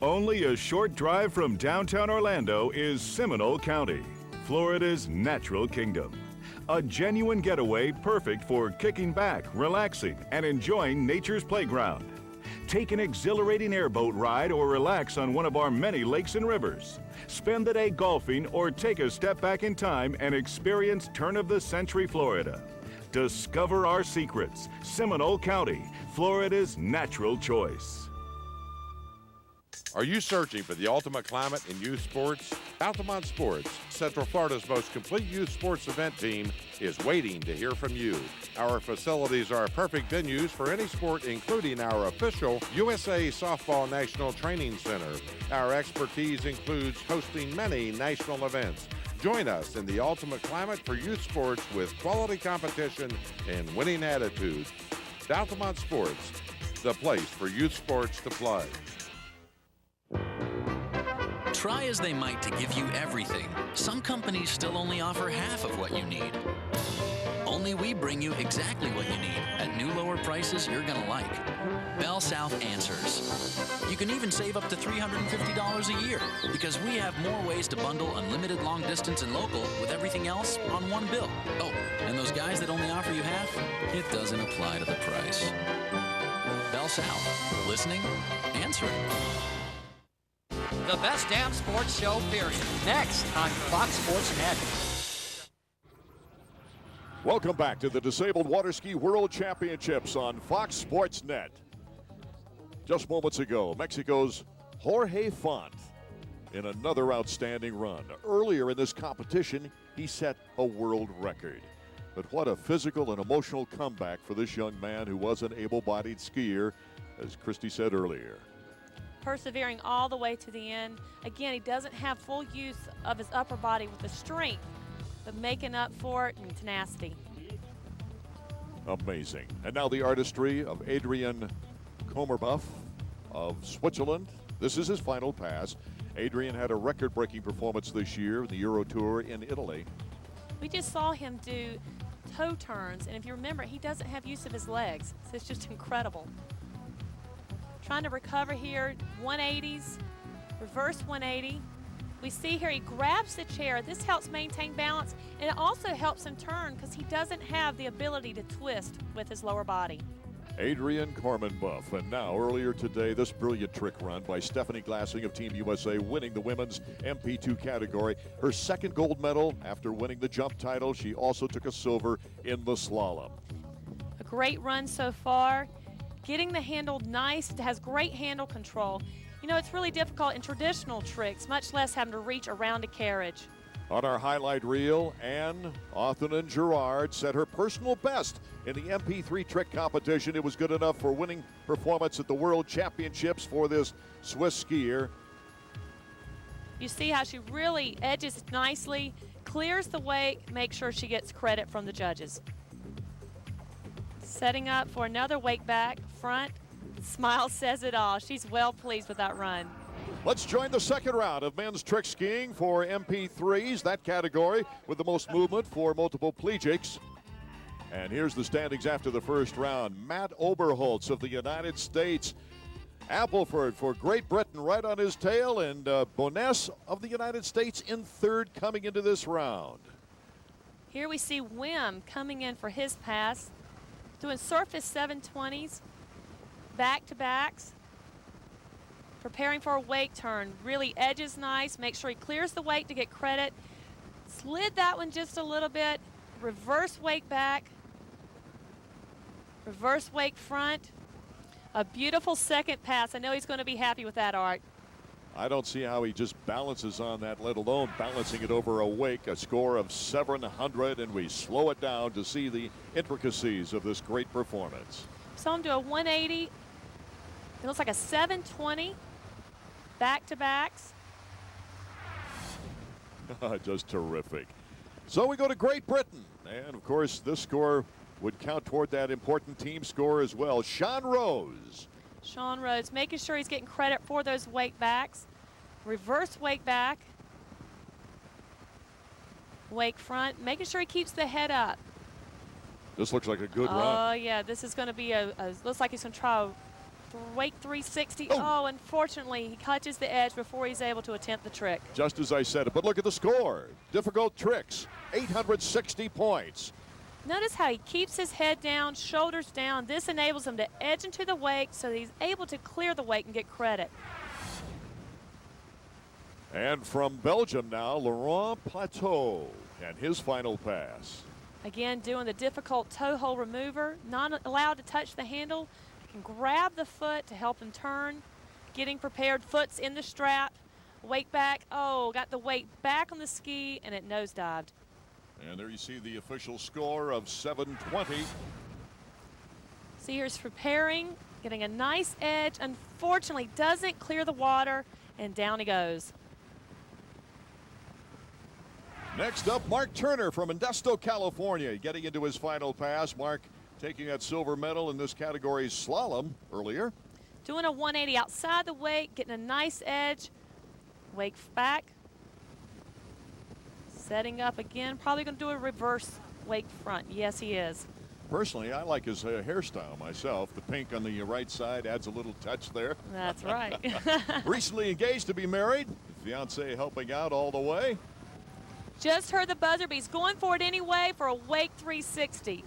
Only a short drive from downtown Orlando is Seminole County, Florida's natural kingdom. A genuine getaway perfect for kicking back, relaxing, and enjoying nature's playground. Take an exhilarating airboat ride or relax on one of our many lakes and rivers. Spend the day golfing or take a step back in time and experience turn-of-the-century Florida. Discover our secrets. Seminole County, Florida's natural choice. Are you searching for the ultimate climate in youth sports? Altamonte Sports, Central Florida's most complete youth sports event team, is waiting to hear from you. Our facilities are perfect venues for any sport, including our official USA Softball National Training Center. Our expertise includes hosting many national events. Join us in the ultimate climate for youth sports with quality competition and winning attitude. Altamonte Sports, the place for youth sports to play. Try as they might to give you everything, some companies still only offer half of what you need. Only we bring you exactly what you need at new lower prices you're gonna like. Bell South answers. You can even save up to $350 a year because we have more ways to bundle unlimited long distance and local with everything else on one bill. Oh, and those guys that only offer you half, it doesn't apply to the price. Bell South. Listening, answering. The best damn sports show, period. Next on Fox Sports Net. Welcome back to the Disabled Water Ski World Championships on Fox Sports Net. Just moments ago, Mexico's Jorge Font in another outstanding run. Earlier in this competition, he set a world record. But what a physical and emotional comeback for this young man who was an able-bodied skier, as Christy said earlier. Persevering all the way to the end. Again, he doesn't have full use of his upper body with the strength, but making up for it in tenacity. Amazing. And now the artistry of Adrian Kommerbuff of Switzerland. This is his final pass. Adrian had a record-breaking performance this year in the Euro Tour in Italy. We just saw him do toe turns, and if you remember, he doesn't have use of his legs, so it's just incredible. Trying to recover here, 180s, reverse 180. We see here he grabs the chair. This helps maintain balance, and it also helps him turn because he doesn't have the ability to twist with his lower body. Adrian Kommerbuff, and now earlier today, this brilliant trick run by Stephanie Glassing of Team USA, winning the women's MP2 category. Her second gold medal after winning the jump title. She also took a silver in the slalom. A great run so far. Getting the handle nice, has great handle control. You know, it's really difficult in traditional tricks, much less having to reach around a carriage. On our highlight reel, Anne Othenen Gerard set her personal best in the MP3 trick competition. It was good enough for winning performance at the World Championships for this Swiss skier. You see how she really edges nicely, clears the wake, makes sure she gets credit from the judges. Setting up for another wake back, front, smile says it all. She's well pleased with that run. Let's join the second round of men's trick skiing for MP3s, that category with the most movement for multiple plegics. And here's the standings after the first round. Matt Oberholtz of the United States, Appleford for Great Britain right on his tail, and Boness of the United States in third coming into this round. Here we see Wim coming in for his pass, doing surface 720s, back-to-backs, preparing for a wake turn. Really edges nice, make sure he clears the wake to get credit. Slid that one just a little bit, reverse wake back, reverse wake front, A beautiful second pass. I know he's going to be happy with that, Art. I don't see how he just balances on that, let alone balancing it over a wake. A score of 700, and we slow it down to see the intricacies of this great performance. Saw him do a 180. It looks like a 720. Back-to-backs. Just terrific. So we go to Great Britain. And, of course, this score would count toward that important team score as well. Sean Rose. Sean Rhodes making sure he's getting credit for those wake backs. Reverse wake back. Wake front, making sure he keeps the head up. This looks like a good run. Oh, yeah, this is going to be looks like he's going to try a wake 360. Oh, unfortunately, he catches the edge before he's able to attempt the trick. Just as I said it, but look at the score. Difficult tricks, 860 points. Notice how he keeps his head down, shoulders down. This enables him to edge into the wake so that he's able to clear the wake and get credit. And from Belgium now, Laurent Plateau and his final pass. Again, doing the difficult toe hole remover, not allowed to touch the handle. Can grab the foot to help him turn. Getting prepared, foot's in the strap. Wake back, oh, got the weight back on the ski, and it nosedived. And there you see the official score of 720. See, here's preparing, getting a nice edge. Unfortunately, doesn't clear the water, and down he goes. Next up, Mark Turner from Modesto, California, getting into his final pass. Mark taking that silver medal in this category's slalom earlier. Doing a 180 outside the wake, getting a nice edge. Wake back. Setting up again, probably going to do a reverse wake front. Yes, he is. Personally, I like his hairstyle myself. The pink on the right side adds a little touch there. That's right. Recently engaged to be married. Fiance helping out all the way. Just heard the buzzer, but he's going for it anyway for a wake 360.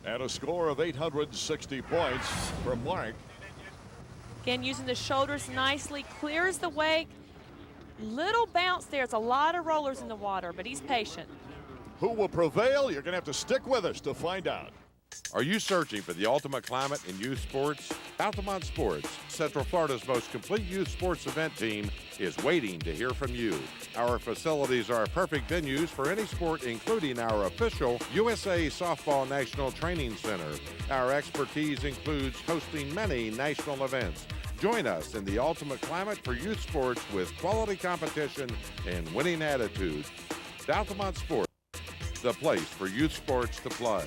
And a score of 860 points from Mark. Again, using the shoulders nicely, clears the wake. Little bounce there. It's a lot of rollers in the water, but he's patient. Who will prevail? You're going to have to stick with us to find out. Are you searching for the ultimate climate in youth sports? Altamonte Sports, Central Florida's most complete youth sports event team, is waiting to hear from you. Our facilities are perfect venues for any sport, including our official USA Softball National Training Center. Our expertise includes hosting many national events. Join us in the ultimate climate for youth sports with quality competition and winning attitude. Altamonte Sports, the place for youth sports to play.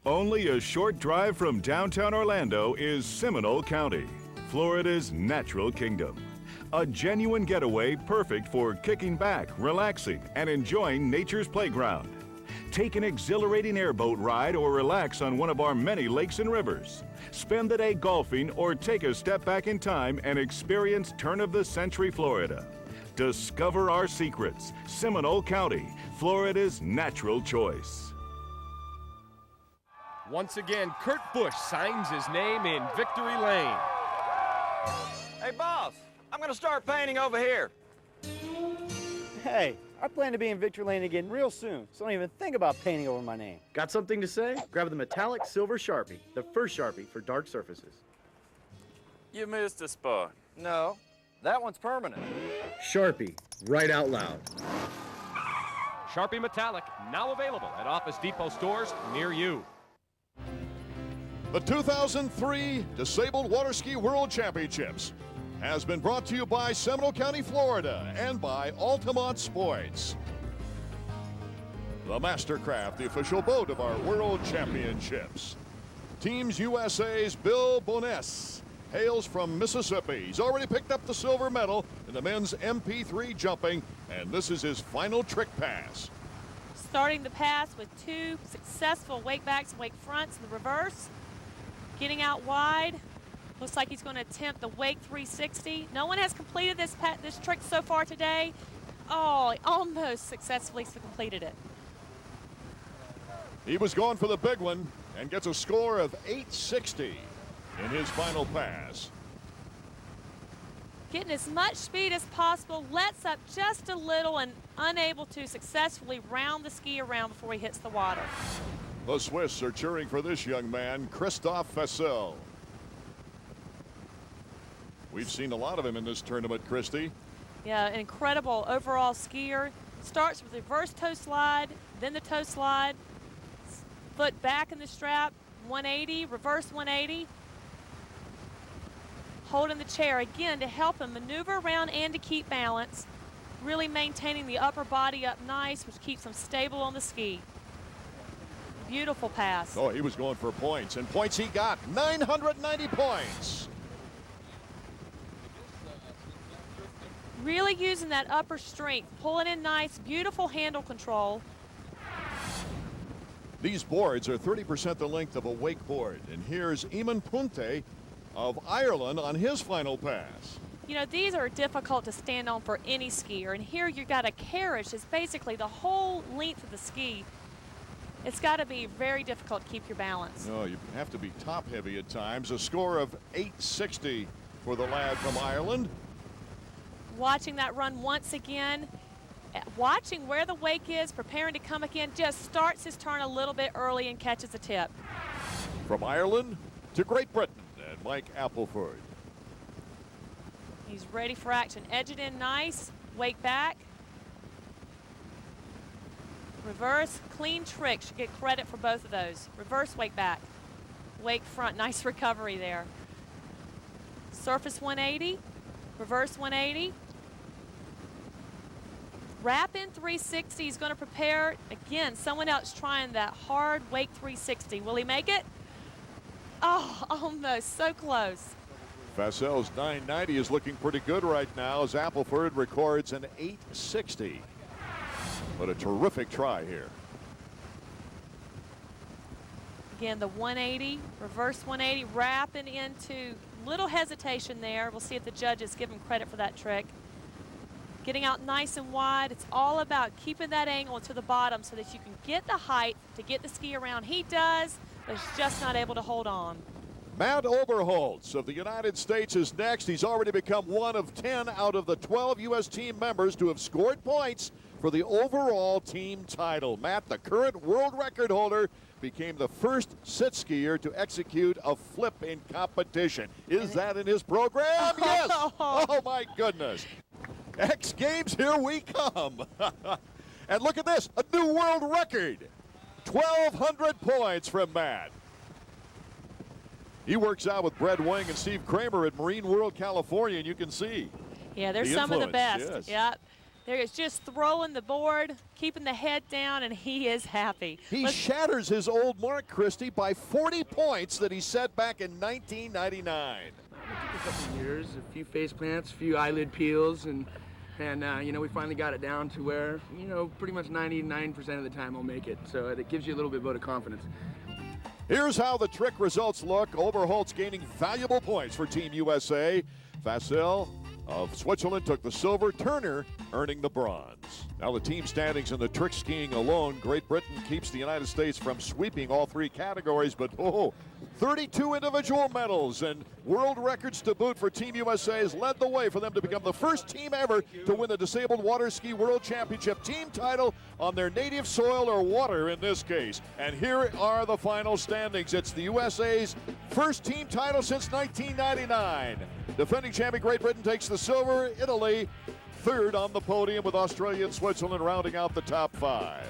Only a short drive from downtown Orlando is Seminole County, Florida's natural kingdom. A genuine getaway perfect for kicking back, relaxing, and enjoying nature's playground. Take an exhilarating airboat ride or relax on one of our many lakes and rivers. Spend the day golfing or take a step back in time and experience turn-of-the-century Florida. Discover our secrets. Seminole County, Florida's natural choice. Once again, Kurt Busch signs his name in Victory Lane. Hey, boss, I'm going to start painting over here. Hey, I plan to be in Victory Lane again real soon, so don't even think about painting over my name. Got something to say? Grab the metallic silver Sharpie, the first Sharpie for dark surfaces. You missed a spot. No, that one's permanent. Sharpie, right out loud. Sharpie Metallic, now available at Office Depot stores near you. The 2003 Disabled Water Ski World Championships has been brought to you by Seminole County, Florida, and by Altamonte Sports. The Mastercraft, the official boat of our World Championships. Teams USA's Bill Bones hails from Mississippi. He's already picked up the silver medal in the men's MP3 jumping, and this is his final trick pass. Starting the pass with two successful wake backs and wake fronts in the reverse. Getting out wide. Looks like he's going to attempt the wake 360. No one has completed this trick so far today. Oh, he almost successfully completed it. He was going for the big one and gets a score of 860 in his final pass. Getting as much speed as possible, lets up just a little and unable to successfully round the ski around before he hits the water. The Swiss are cheering for this young man, Christophe Fassel. We've seen a lot of him in this tournament, Christy. Yeah, an incredible overall skier. Starts with reverse toe slide, then the toe slide, foot back in the strap, 180, reverse 180. Holding the chair again to help him maneuver around and to keep balance. Really maintaining the upper body up nice, which keeps him stable on the ski. Beautiful pass. Oh, he was going for points, and points he got. 990 points. Really using that upper strength, pulling in nice, beautiful handle control. These boards are 30% the length of a wakeboard. And here's Eamon Punte of Ireland on his final pass. You know, these are difficult to stand on for any skier. And here you got a carriage that's basically the whole length of the ski. It's got to be very difficult to keep your balance. No, you have to be top heavy at times. A score of 860 for the lad from Ireland. Watching that run once again, watching where the wake is, preparing to come again, just starts his turn a little bit early and catches a tip. From Ireland to Great Britain, and Mike Appleford. He's ready for action. Edge it in nice, wake back. Reverse, clean trick. Should get credit for both of those. Reverse, wake back. Wake front, nice recovery there. Surface 180, reverse 180. Wrap in 360. He's going to prepare. Again, someone else trying that hard wake 360. Will he make it? Oh, almost. So close. Fassel's 990 is looking pretty good right now as Appleford records an 860. But a terrific try here. Again, the 180, reverse 180, wrapping into little hesitation there. We'll see if the judges give him credit for that trick. Getting out nice and wide. It's all about keeping that angle to the bottom so that you can get the height to get the ski around. He does, but he's just not able to hold on. Matt Oberholtz of the United States is next. He's already become one of 10 out of the 12 U.S. team members to have scored points for the overall team title. Matt, the current world record holder, became the first sit skier to execute a flip in competition. Is that in his program? Yes! Oh, my goodness. X Games, here we come. And look at this, a new world record. 1,200 points from Matt. He works out with Brad Wing and Steve Kramer at Marine World, California, and you can see. Yeah, they're some of the best. Yes. Yep. There is just throwing the board, keeping the head down, and he is happy. He shatters his old mark, Christy, by 40 points that he set back in 1999. It took a couple years, a few face plants, a few eyelid peels, and you know, we finally got it down to where, you know, pretty much 99% of the time I'll make it. So it gives you a little bit of confidence. Here's how the trick results look. Oberholtz gaining valuable points for Team USA. Fassel of Switzerland took the silver, Turner earning the bronze. Now the team standings in the trick skiing alone, Great Britain keeps the United States from sweeping all three categories, but 32 individual medals and world records to boot for Team USA has led the way for them to become the first team ever to win the Disabled Water Ski World Championship team title on their native soil or water in this case. And here are the final standings. It's the USA's first team title since 1999. Defending champion Great Britain takes the silver. Italy third on the podium with Australia and Switzerland rounding out the top five.